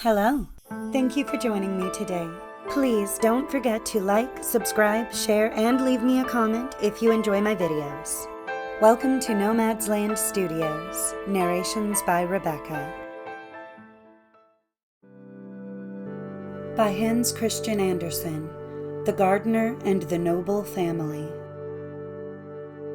Hello. Thank you for joining me today. Please don't forget to like, subscribe, share, and leave me a comment if you enjoy my videos. Welcome to Nomad's Land Studios. Narrations by Rebecca. By Hans Christian Andersen. The Gardener and the Noble Family.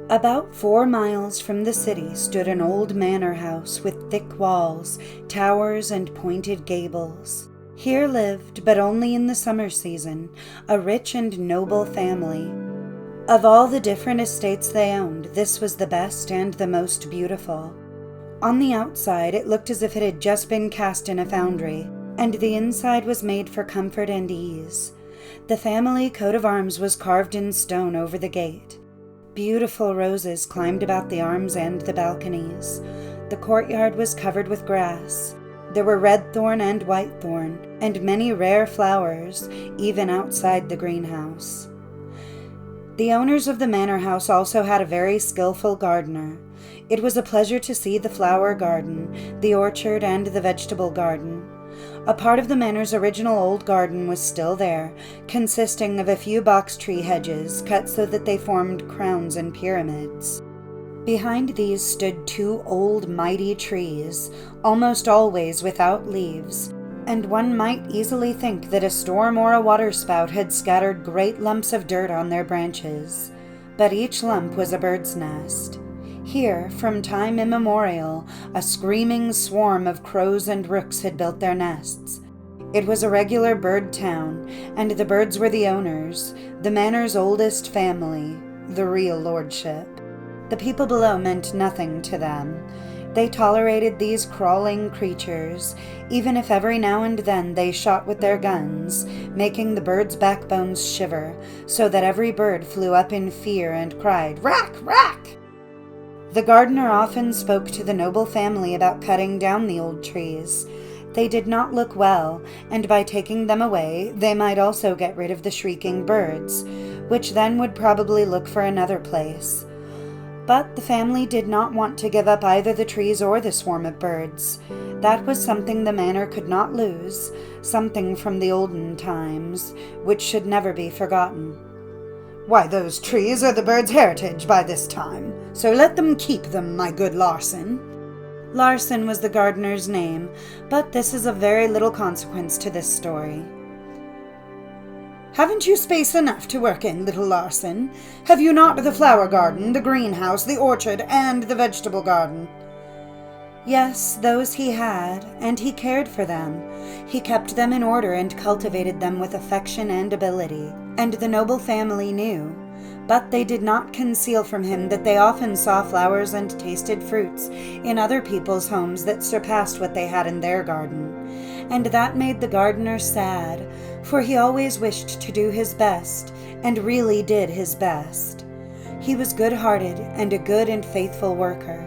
About 4 miles from the city stood an old manor house with thick walls, towers, and pointed gables. Here lived, but only in the summer season, a rich and noble family. Of all the different estates they owned, this was the best and the most beautiful. On the outside, it looked as if it had just been cast in a foundry, and the inside was made for comfort and ease. The family coat of arms was carved in stone over the gate. Beautiful roses climbed about the arms and the balconies. The courtyard was covered with grass. There were red thorn and white thorn, and many rare flowers, even outside the greenhouse. The owners of the manor house also had a very skillful gardener. It was a pleasure to see the flower garden, the orchard, and the vegetable garden. A part of the manor's original old garden was still there, consisting of a few box tree hedges cut so that they formed crowns and pyramids. Behind these stood 2 old mighty trees, almost always without leaves, and one might easily think that a storm or a waterspout had scattered great lumps of dirt on their branches. But each lump was a bird's nest. Here, from time immemorial, a screaming swarm of crows and rooks had built their nests. It was a regular bird town, and the birds were the owners, the manor's oldest family, the real lordship. The people below meant nothing to them. They tolerated these crawling creatures, even if every now and then they shot with their guns, making the birds' backbones shiver, so that every bird flew up in fear and cried, "Rack! Rack!" The gardener often spoke to the noble family about cutting down the old trees. They did not look well, and by taking them away, they might also get rid of the shrieking birds, which then would probably look for another place. But the family did not want to give up either the trees or the swarm of birds. That was something the manor could not lose, something from the olden times, which should never be forgotten. "Why, those trees are the birds' heritage by this time, so let them keep them, my good Larsen." Larsen was the gardener's name, but this is of very little consequence to this story. "Haven't you space enough to work in, little Larsen? Have you not the flower garden, the greenhouse, the orchard, and the vegetable garden?" Yes, those he had, and he cared for them. He kept them in order and cultivated them with affection and ability, and the noble family knew. But they did not conceal from him that they often saw flowers and tasted fruits in other people's homes that surpassed what they had in their garden. And that made the gardener sad, for he always wished to do his best, and really did his best. He was good-hearted and a good and faithful worker.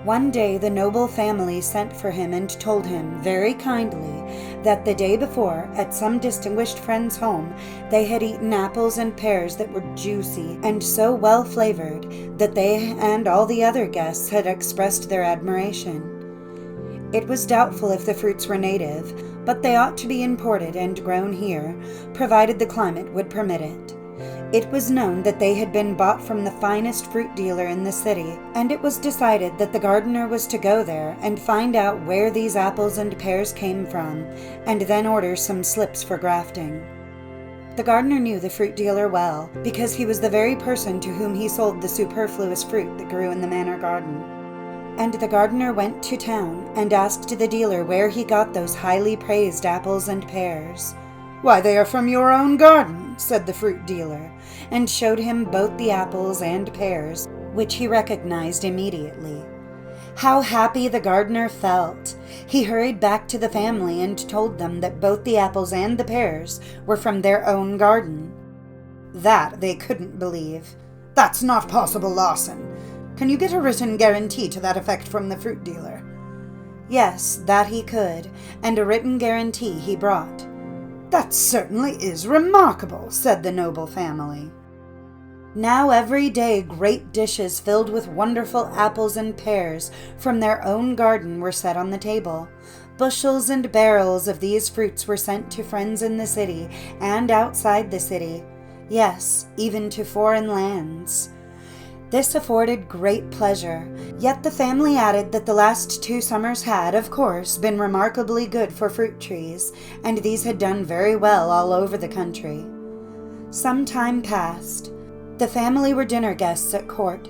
One day the noble family sent for him and told him, very kindly, that the day before, at some distinguished friend's home, they had eaten apples and pears that were juicy and so well flavored that they and all the other guests had expressed their admiration. It was doubtful if the fruits were native, but they ought to be imported and grown here, provided the climate would permit it. It was known that they had been bought from the finest fruit dealer in the city, and it was decided that the gardener was to go there and find out where these apples and pears came from, and then order some slips for grafting. The gardener knew the fruit dealer well, because he was the very person to whom he sold the superfluous fruit that grew in the manor garden. And the gardener went to town and asked the dealer where he got those highly praised apples and pears. "Why, they are from your own garden," said the fruit dealer, and showed him both the apples and pears, which he recognized immediately. How happy the gardener felt! He hurried back to the family and told them that both the apples and the pears were from their own garden. That they couldn't believe. "That's not possible, Larsen. Can you get a written guarantee to that effect from the fruit dealer?" Yes, that he could, and a written guarantee he brought. "That certainly is remarkable," said the noble family. Now every day great dishes filled with wonderful apples and pears from their own garden were set on the table. Bushels and barrels of these fruits were sent to friends in the city and outside the city, yes, even to foreign lands. This afforded great pleasure, yet the family added that the last 2 summers had, of course, been remarkably good for fruit trees, and these had done very well all over the country. Some time passed. The family were dinner guests at court.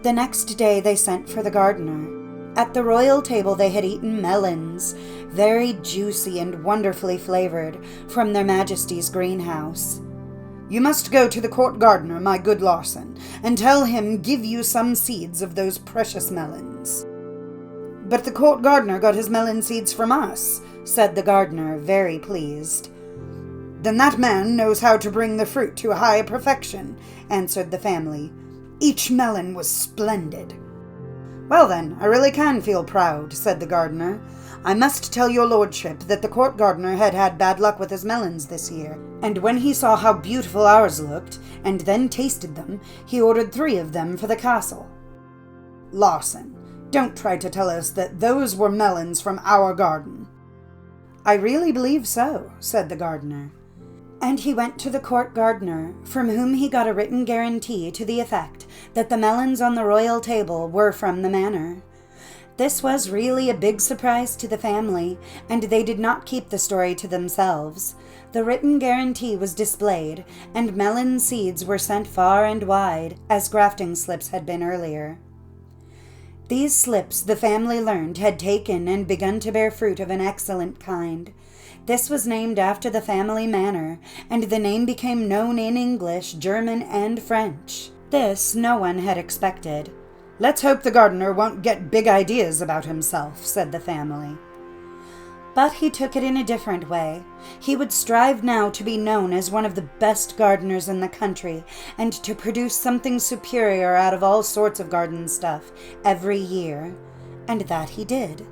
The next day they sent for the gardener. At the royal table they had eaten melons, very juicy and wonderfully flavored, from their Majesty's greenhouse. "You must go to the court gardener, my good Larsen, and tell him give you some seeds of those precious melons." "But the court gardener got his melon seeds from us," said the gardener, very pleased. "Then that man knows how to bring the fruit to a high perfection," answered the family. "Each melon was splendid." "Well then, I really can feel proud," said the gardener. "I must tell your lordship that the court gardener had had bad luck with his melons this year, and when he saw how beautiful ours looked, and then tasted them, he ordered 3 of them for the castle." "Larsen, don't try to tell us that those were melons from our garden." "I really believe so," said the gardener. And he went to the court gardener, from whom he got a written guarantee to the effect that the melons on the royal table were from the manor. This was really a big surprise to the family, and they did not keep the story to themselves. The written guarantee was displayed, and melon seeds were sent far and wide, as grafting slips had been earlier. These slips, the family learned, had taken and begun to bear fruit of an excellent kind. This was named after the family manor, and the name became known in English, German, and French. This no one had expected. "Let's hope the gardener won't get big ideas about himself," said the family. But he took it in a different way. He would strive now to be known as one of the best gardeners in the country, and to produce something superior out of all sorts of garden stuff every year. And that he did.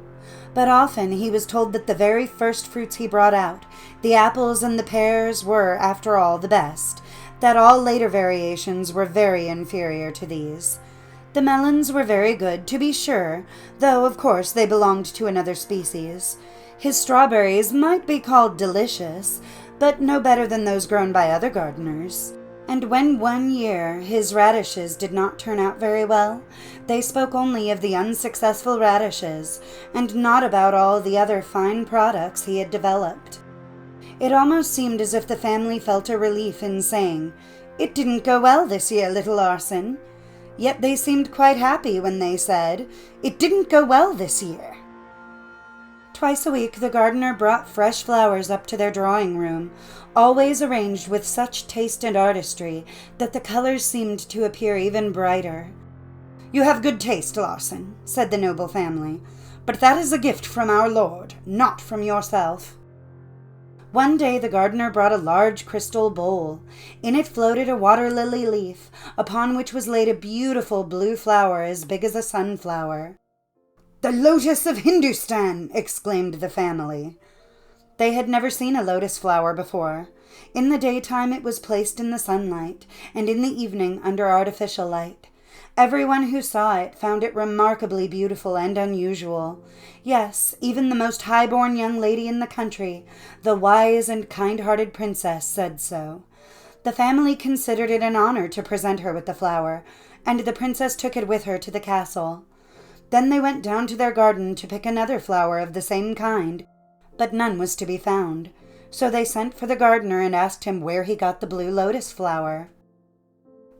But often he was told that the very first fruits he brought out, the apples and the pears, were, after all, the best, that all later variations were very inferior to these. The melons were very good, to be sure, though of course they belonged to another species. His strawberries might be called delicious, but no better than those grown by other gardeners. And when one year his radishes did not turn out very well, they spoke only of the unsuccessful radishes, and not about all the other fine products he had developed. It almost seemed as if the family felt a relief in saying, "It didn't go well this year, little Larsen." Yet they seemed quite happy when they said, "It didn't go well this year." Twice a week the gardener brought fresh flowers up to their drawing room, always arranged with such taste and artistry that the colors seemed to appear even brighter. "You have good taste, Larsen," said the noble family, "but that is a gift from our Lord, not from yourself." One day the gardener brought a large crystal bowl. In it floated a water lily leaf, upon which was laid a beautiful blue flower as big as a sunflower. "The lotus of Hindustan!" exclaimed the family. They had never seen a lotus flower before. In the daytime it was placed in the sunlight, and in the evening under artificial light. Everyone who saw it found it remarkably beautiful and unusual. Yes, even the most high-born young lady in the country, the wise and kind-hearted princess, said so. The family considered it an honor to present her with the flower, and the princess took it with her to the castle. Then they went down to their garden to pick another flower of the same kind, but none was to be found. So they sent for the gardener and asked him where he got the blue lotus flower.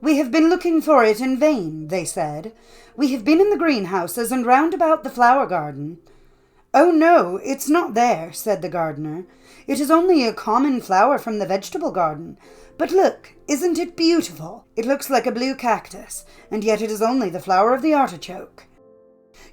"We have been looking for it in vain," they said. "We have been in the greenhouses and round about the flower garden." "Oh no, it's not there," said the gardener. "It is only a common flower from the vegetable garden. But look, isn't it beautiful? It looks like a blue cactus, and yet it is only the flower of the artichoke."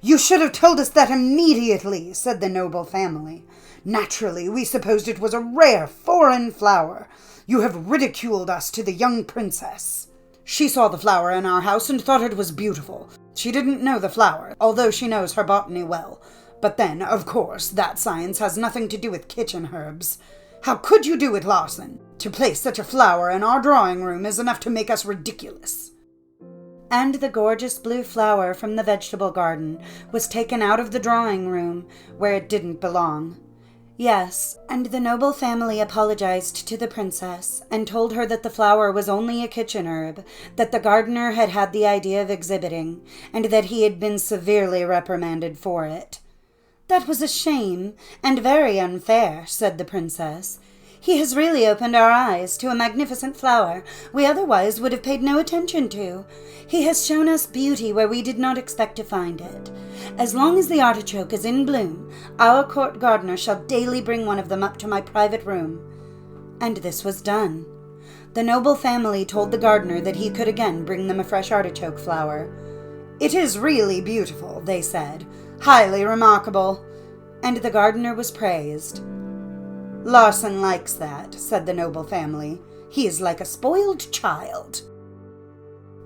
"You should have told us that immediately," said the noble family. "Naturally, we supposed it was a rare foreign flower. You have ridiculed us to the young princess. She saw the flower in our house and thought it was beautiful. She didn't know the flower, although she knows her botany well. But then, of course, that science has nothing to do with kitchen herbs. How could you do it, Larsen? To place such a flower in our drawing room is enough to make us ridiculous." and the gorgeous blue flower from the vegetable garden was taken out of the drawing room, where it didn't belong. Yes, and the noble family apologized to the princess and told her that the flower was only a kitchen herb, that the gardener had had the idea of exhibiting, and that he had been severely reprimanded for it. "That was a shame, and very unfair," said the princess. "He has really opened our eyes to a magnificent flower we otherwise would have paid no attention to. He has shown us beauty where we did not expect to find it. As long as the artichoke is in bloom, our court gardener shall daily bring one of them up to my private room." And this was done. The noble family told the gardener that he could again bring them a fresh artichoke flower. "It is really beautiful," they said, "highly remarkable." And the gardener was praised. "Larsen likes that," said the noble family. "He is like a spoiled child."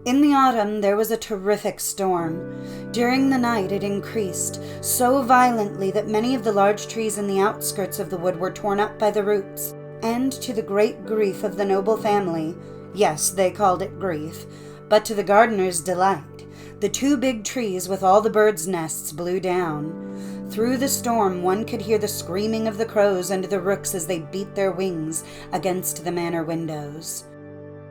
In the autumn there was a terrific storm. During the night it increased so violently that many of the large trees in the outskirts of the wood were torn up by the roots, and to the great grief of the noble family, yes, they called it grief, but to the gardener's delight, the 2 big trees with all the birds' nests blew down. Through the storm one could hear the screaming of the crows and the rooks as they beat their wings against the manor windows.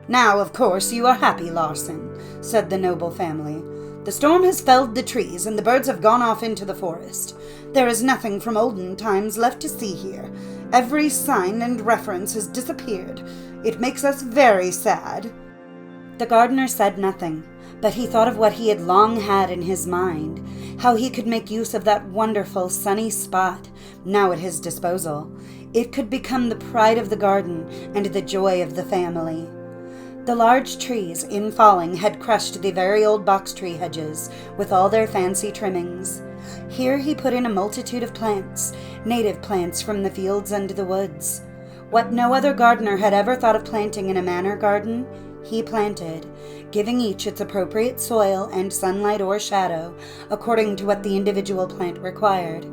"Now, of course, you are happy, Larsen," said the noble family. "The storm has felled the trees, and the birds have gone off into the forest. There is nothing from olden times left to see here. Every sign and reference has disappeared. It makes us very sad." The gardener said nothing, but he thought of what he had long had in his mind, how he could make use of that wonderful sunny spot, now at his disposal. It could become the pride of the garden and the joy of the family. The large trees, in falling, had crushed the very old box tree hedges with all their fancy trimmings. Here he put in a multitude of plants, native plants from the fields and the woods. What no other gardener had ever thought of planting in a manor garden, he planted, giving each its appropriate soil and sunlight or shadow, according to what the individual plant required.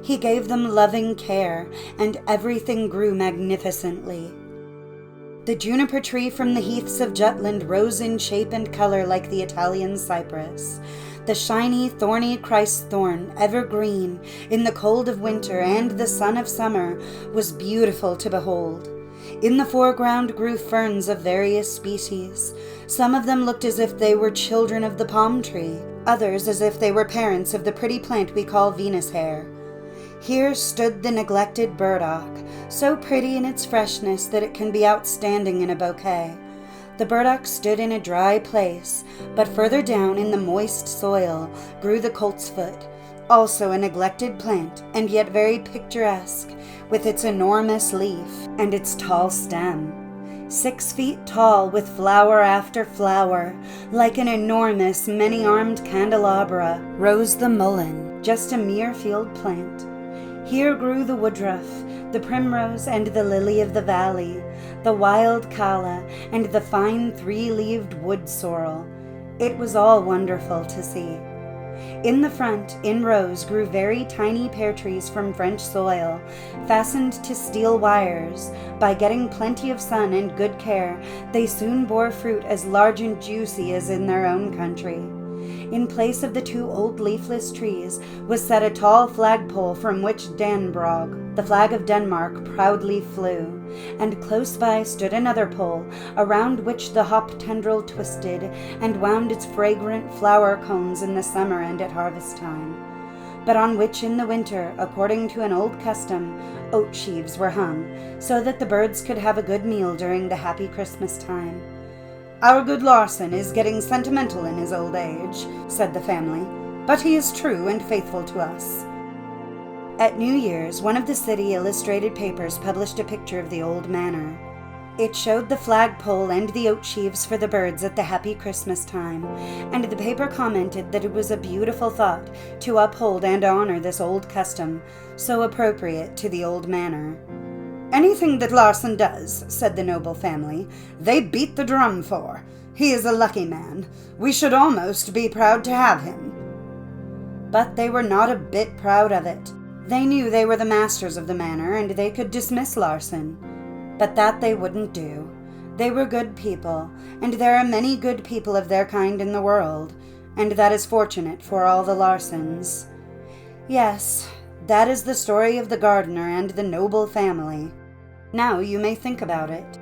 He gave them loving care, and everything grew magnificently. The juniper tree from the heaths of Jutland rose in shape and color like the Italian cypress. The shiny, thorny Christ thorn, evergreen in the cold of winter and the sun of summer, was beautiful to behold. In the foreground grew ferns of various species. Some of them looked as if they were children of the palm tree, others as if they were parents of the pretty plant we call Venus hair. Here stood the neglected burdock, so pretty in its freshness that it can be outstanding in a bouquet. The burdock stood in a dry place, but further down in the moist soil grew the coltsfoot, also a neglected plant, and yet very picturesque, with its enormous leaf and its tall stem. 6 feet tall, with flower after flower, like an enormous many-armed candelabra, rose the mullein, just a mere field plant. Here grew the woodruff, the primrose and the lily of the valley, the wild calla, and the fine 3-leaved wood sorrel. It was all wonderful to see. In the front, in rows, grew very tiny pear trees from French soil, fastened to steel wires. By getting plenty of sun and good care, they soon bore fruit as large and juicy as in their own country. In place of the 2 old leafless trees was set a tall flagpole from which Dannebrog, the flag of Denmark, proudly flew, and close by stood another pole, around which the hop tendril twisted and wound its fragrant flower cones in the summer and at harvest time, but on which in the winter, according to an old custom, oat sheaves were hung, so that the birds could have a good meal during the happy Christmas time. "Our good Larsen is getting sentimental in his old age," said the family, "but he is true and faithful to us." At New Year's, one of the city illustrated papers published a picture of the old manor. It showed the flagpole and the oat sheaves for the birds at the happy Christmas time, and the paper commented that it was a beautiful thought to uphold and honor this old custom, so appropriate to the old manor. "Anything that Larsen does," said the noble family, "they beat the drum for. He is a lucky man. We should almost be proud to have him." But they were not a bit proud of it. They knew they were the masters of the manor, and they could dismiss Larsen. But that they wouldn't do. They were good people, and there are many good people of their kind in the world, and that is fortunate for all the Larsens. Yes, that is the story of the gardener and the noble family. Now you may think about it.